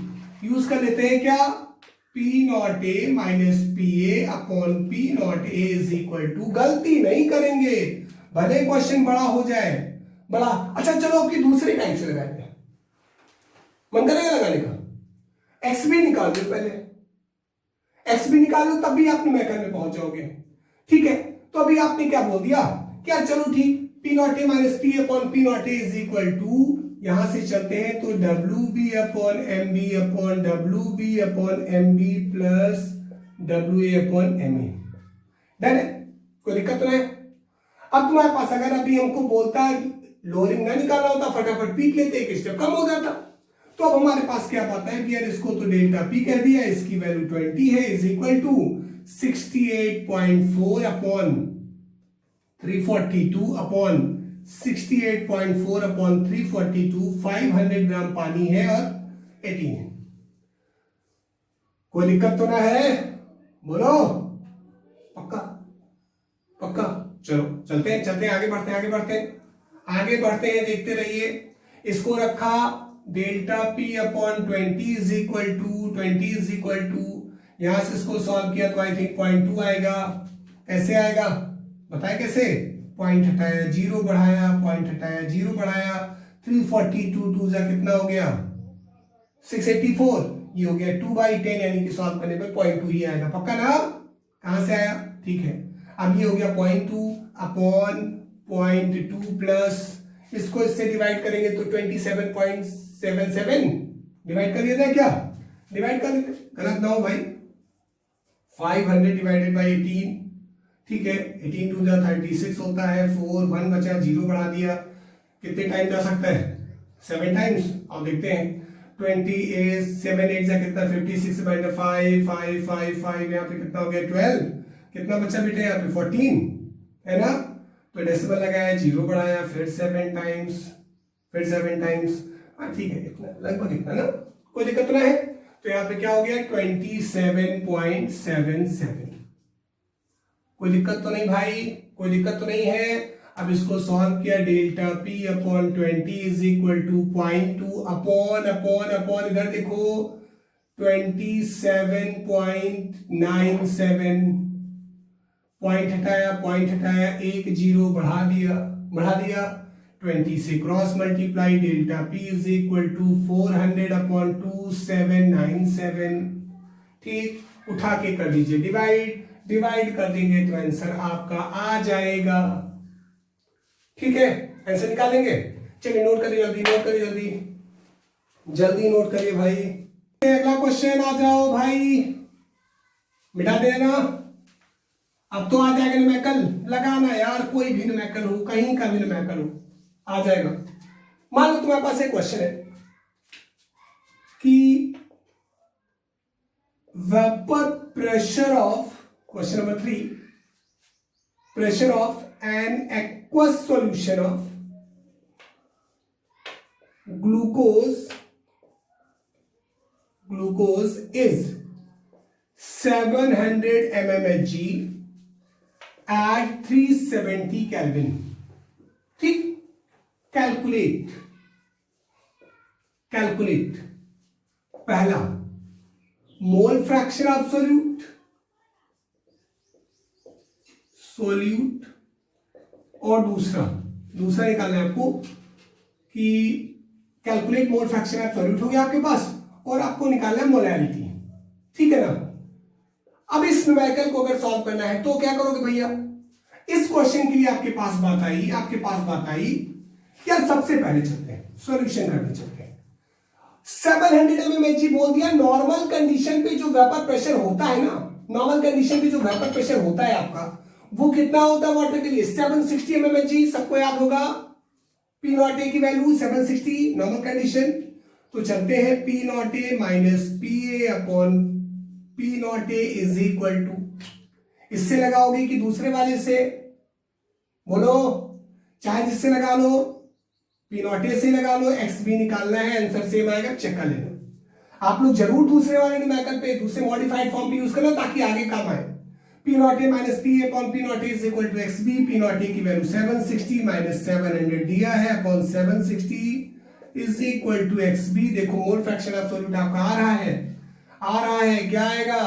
यूज कर लेते हैं क्या, P not A minus P A upon P not A is equal to, गलती नहीं करेंगे भले क्वेश्चन बड़ा हो जाए, बड़ा। अच्छा चलो आपकी दूसरे टाइप से लगाते हैं, मन करेगा लगाने का, एक्स भी निकाल दो पहले, एक्स भी निकाल लो तब भी आप न्यूमेरिकल में पहुंच जाओगे, ठीक है। तो अभी आपने क्या बोल दिया, क्या चलो ठीक, P not A minus P upon P not A is equal to, यहां से चलते हैं तो W B upon M B upon W B upon M B plus W A upon M A, done है, कोई दिक्कत तो नहीं। अब तुम्हारे पास अगर अभी हमको बोलता है लोअरिंग ना निकालना होता, फटाफट पीक लेते, एक स्टेप कम हो जाता। तो अब हमारे पास क्या आता है कि यार इसको तो डेल्टा पी कर दिया, इसकी वैल्यू 20 है, is equal to 68.4 upon 342 upon 68.4 upon 342, 500 gram पानी है और 18 है। कोई दिक्कत तो ना है, बोलो, पक्का। चलो चलते हैं, आगे बढ़ते हैं, देखते रहिए। इसको रखा delta P upon 20 is equal to, यहां से इसको सॉल्व किया तो आई थिंक 0.2 आएगा। कैसे आएगा बताए, कैसे, पॉइंट हटाया, जीरो बढ़ाया, पॉइंट हटाया, जीरो बढ़ाया, 342 टू जा कितना हो गया 684, ये हो गया 2/10, यानी कि सॉल्व करने पे 0.2 ही आएगा, पक्का ना। कहां से आया, ठीक है। अब ये हो गया 0.2 अपॉन 0.2 प्लस, इसको इससे डिवाइड करेंगे तो 27.77 डिवाइड कर दिया जाए, क्या डिवाइड कर लेते, गलत ना हो भाई, 500 डिवाइडेड बाई 18, ठीक है, 18 टू जा 36 होता है, 4 1 बचा, 0 बढ़ा दिया, कितने टाइम जा सकता है 7 टाइम्स। अब देखते हैं 28 7 8 जा कितना 56 बाई 5 5 5 5, यहाँ पे कितना हो गया 12, कितना बचा बेटे यहाँ पे 14, है ना। तो डेसिमल लगाया, 0 बढ़ाया, फिर 7 टाइम्स, हाँ ठीक है, इतना लगभग इतना ना, कोई दिक्कत ना है। तो यहाँ पे क्या हो गया 27.77, कोई दिक्कत तो नहीं भाई, कोई दिक्कत तो नहीं है। अब इसको सॉल्व किया, delta P upon 20 is equal to 0.2 upon इधर देखो 27.97, पॉइंट हटाया, एक 0 बढ़ा दिया 20 से cross multiply, delta P is equal to 400 upon 2797, ठीक, उठा के कर दीजिए डिवाइड कर देंगे तो आंसर आपका आ जाएगा, ठीक है। आंसर निकालेंगे, चलिए नोट करिए, जल्दी नोट करिए भाई। अगला क्वेश्चन आ जाओ भाई, मिटा देना। अब तो आ जाएगा न्यूमेरिकल, लगाना यार, कोई भी न्यूमेरिकल हो, कहीं का भी न्यूमेरिकल हो, आ जाएगा। मान लो तुम्हारे पास एक क्वेश्चन है कि vapour pressure of, question number 3, pressure of an aqueous solution of glucose is 700 mmHg at 370 Kelvin, ठीक। कैलकुलेट पहला मोल फ्रैक्शन ऑफ सोल्यूट और दूसरा दूसरा निकालना है आपको कि calculate mole fraction of solute हो गया आपके पास, और आपको निकालना है मोलैलिटी। ठीक है ना। अब इस न्यूमेरिकल को अगर सॉल्व करना है तो क्या करोगे भैया, इस क्वेश्चन के लिए आपके पास बात आई यार सबसे पहले चलते हैं सॉल्यूशन करने चलते हैं। 700 mmHg बोल दिया। नॉर्मल कंडीशन पे जो वेपर प्रेशर होता है ना, नॉर्मल कंडीशन पे जो वेपर प्रेशर होता है आपका, वो कितना होता है वाटर के लिए, 760 mmHg। सबको याद होगा पी नॉट ए की वैल्यू 760 नॉर्मल कंडीशन। तो चलते हैं P not A minus P A upon P not A is equal to, इससे लगाओगे कि दूसरे वाले से, बोलो, चाहे जिससे लगा लो, पी नॉट ए से लगा लो, एक्स बी निकालना है, आंसर सेम आएगा, चेक कर लेना। आप लोग जरूर दूसरे वाले न्यूमेरिकल पे दूसरे मॉडिफाइड फॉर्म पे यूज करना ताकि आगे काम आए। P not A minus P A upon P not A is equal to X B. P not A की वैल्यू 760 माइनस 700 दिया है upon 760 is equal to X B. देखो मोल फ्रैक्शन ऑफ सॉल्यूट आपका आ रहा है क्या आएगा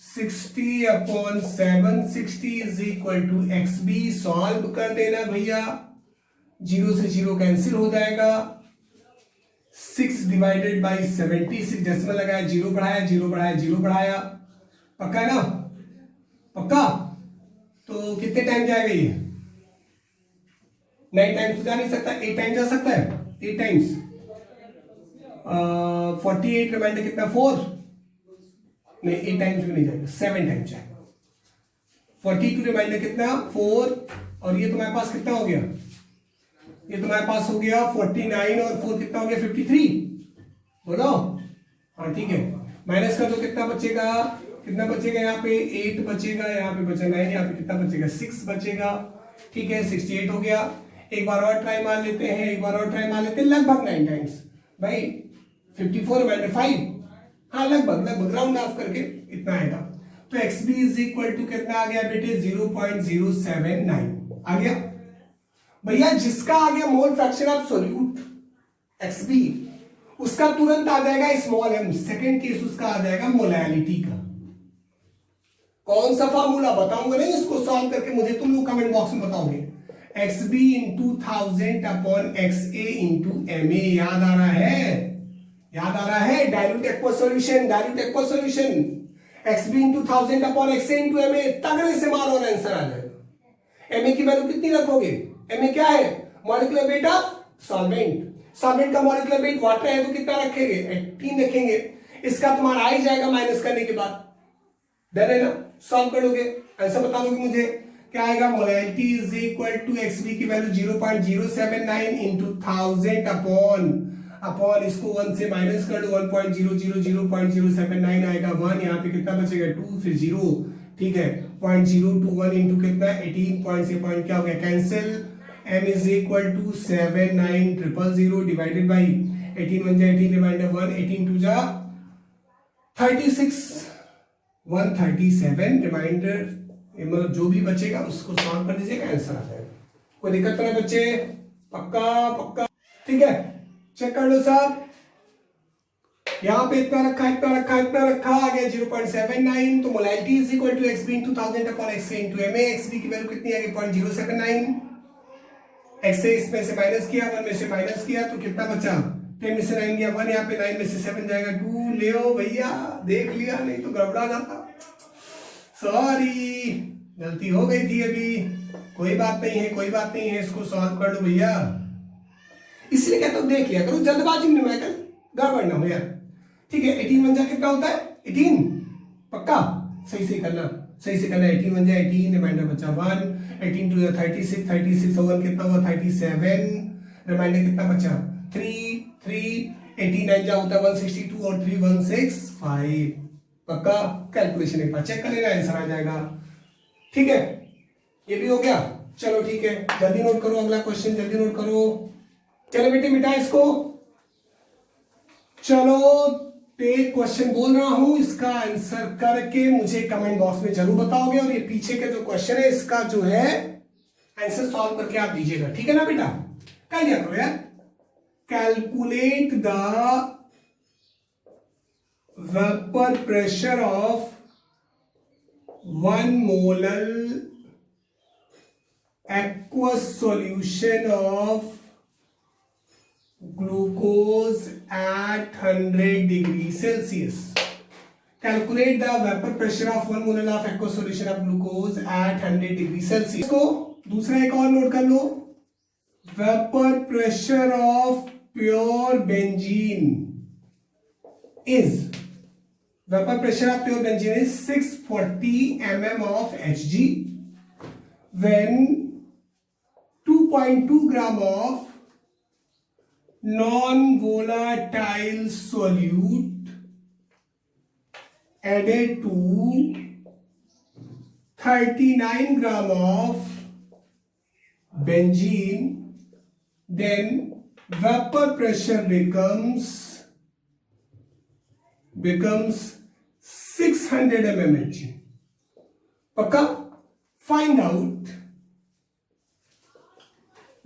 60 upon 760 is equal to X B. Solve कर देना भैया, 0 से 0 कैंसिल हो जाएगा। 6 डिवाइडेड बाई 76 डेसिमल लगाया, 0 बढ़ाया। पक्का है ना, पक्का। तो कितने टाइम जाएगा ये, 9 टाइम्स जा नहीं सकता, 8 टाइम जा सकता है, 8 टाइम्स। 48 रिमाइंडर कितना 4, नहीं 8 टाइम्स भी नहीं जाएगा, 7 टाइम्स जाएगा। 42 रिमाइंडर कितना 4, और ये तुम्हारे पास कितना हो गया, ये तुम्हारे पास हो गया 49 और 4 कितना हो गया 53। बोलो हाँ ठीक है। माइनस का तो कितना बचेगा यहाँ पे 8 बचेगा, यहाँ पे बचा 9, यहाँ पे कितना बचेगा 6 बचेगा। ठीक है 68 हो गया। एक बार और ट्राई मार लेते हैं, लगभग 9 टाइम्स भाई, 54 रिमाइंडर 5, हाँ लगभग राउंड ऑफ करके इतना आएगा। तो X B is equal to कितना आ गया बेटे 0.079 आ गया भैया। जिसका आ गया mole fraction of solute X B, उसका तुरंत आ जाएगा स्मॉल एम। सेकंड केस उसका आ जाएगा मोलैलिटी का। कौन सा फार्मूला बताऊंगा नहीं, इसको सॉल्व करके मुझे तुम लोग कमेंट बॉक्स में बताओगे। X B into 1000 upon X A into M A. याद आ रहा है dilute aqueous solution. X B into 1000 upon X A into M A, तगड़े से मारो और आंसर आ जाएगा। एम ए की वैल्यू कितनी रखोगे, एम ए क्या है मॉलिक्यूलर वेट ऑफ सॉल्वेंट का मॉलिक्यूलर वेट वाटर है तो कितना रखेंगे 18 रखेंगे। इसका तुम्हारा आ ही जाएगा माइनस करने के बाद, डन है ना। सॉल्व कर लोगे, आंसर बता दोगे मुझे क्या आएगा। Molality is equal to X B की वैल्यू 0.079 इंटू 1000 अपॉन इसको 1 से माइनस कर दो, 1.000.079 आएगा 1। यहाँ पे कितना बचेगा 2 फिर 0, ठीक है 0.021 इंटू कितना 18 पॉइंट से पॉइंट क्या हो गया cancel. m is equal to 79000 divided by 18 1 जा 18 रिमाइंडर 1, 18 2 जा 36 137 रिमाइंडर, मतलब जो भी बचेगा उसको सॉल्व कर दीजिएगा, आंसर आ जाएगा। कोई दिक्कत तो नहीं बच्चे, पक्का ठीक है। चेक कर लो साहब, यहाँ पे इतना रखा आ गया 0.79। तो molality is equal to X B into 1000 upon X A into M A. X B की वैल्यू कितनी आ गई 0.079। एक्स ए इसमें से माइनस किया, 1 में से माइनस किया तो कितना बचा 10 में से 9 गया 1, यहाँ पे 9 में से 7 जाएगा 2। ले ओ भैया, देख लिया, नहीं तो गड़बड़ा जाता। सॉरी गलती हो गई थी अभी, कोई बात नहीं है, इसको सॉल्व कर लो भैया। इसलिए कहता हूं देख लिया करो, जल्दबाजी में मैं गड़बड़ ना हो यार। ठीक है 18 1 जा कितना होता है 18, पक्का सही से करना 18 1 जा 18 रिमाइंडर बचा 1, 18 2 36 36 और 1 कितना हुआ 37, रिमाइंडर कितना बचा 3 18 9 जा होता है 162 और 3 165, पक्का। कैलकुलेशन एक बार चेक कर लेना, आंसर आ जाएगा। ठीक है ये भी हो गया, चलो ठीक है जल्दी नोट करो, अगला क्वेश्चन जल्दी नोट करो। चलो बेटे मिटा इसको, चलो टेक क्वेश्चन बोल रहा हूं, इसका आंसर करके मुझे कमेंट बॉक्स में जरूर बताओगे। और ये पीछे का जो क्वेश्चन है इसका जो है आंसर सॉल्व करके आप दीजिएगा, ठीक है ना बेटा। कर लिया करो यार। Calculate the vapour pressure of 1 molar aqueous solution of glucose at 100 degrees Celsius. Calculate the vapor pressure of 1 mole of aqueous solution of glucose at 100 degrees Celsius. इसको दूसरा एक और नोट कर लो, vapor pressure of pure benzene is 640 mm of Hg when 2.2 gram of non-volatile solute added to 39 gram of benzene, then vapor pressure becomes 600 mmHg. पक्का? Find out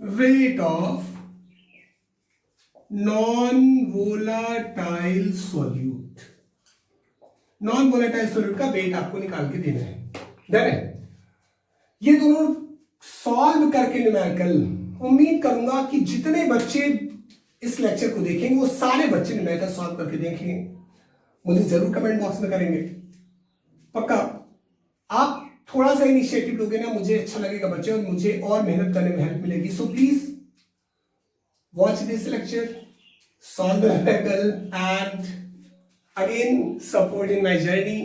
weight of non-volatile solute. non-volatile solute का wait आपको निकाल के देना है. Done है? ये दोनों सॉल्व करके न्यूमेरिकल, उम्मीद करूंगा कि जितने बच्चे इस लेक्चर को देखेंगे वो सारे बच्चे न्यूमेरिकल सॉल्व करके देखेंगे, मुझे जरूर कमेंट बॉक्स में करेंगे. पक्का? आप थोड़ा सा इनिशिएटिव लोगे ना, मुझे अच्छा लगेगा बच्चे, और मुझे और मेहनत करने में हेल्प मिलेगी. So please watch this lecture, solve the numerical and again support in my journey.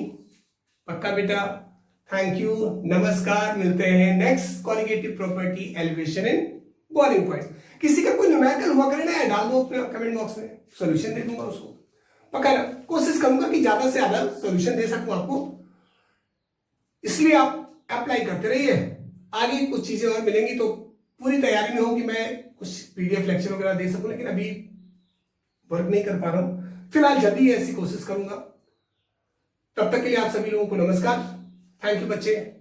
पक्का बेटा? थैंक यू, नमस्कार. मिलते हैं next conjugative property, elevation and boiling point. किसी का कोई न्यूमेरिकल हुआ करे ना, डाल दो अपने कमेंट बॉक्स में, सॉल्यूशन दे दूंगा उसको. पक्का ना? कोशिश करूंगा कि ज्यादा से ज्यादा सॉल्यूशन दे सकूं आपको, इसलिए आप अप्लाई करते रहिए. आगे कुछ चीजें और मिलेंगी तो पूरी तैयारी में हो कि मैं कुछ पीडीएफ लेक्चर वगैरह दे सकूं, लेकिन अभी वर्क नहीं कर पा रहा हूं. फिलहाल जल्दी ऐसी कोशिश करूंगा. तब तक के लिए आप सभी लोगों को नमस्कार. थैंक यू बच्चे.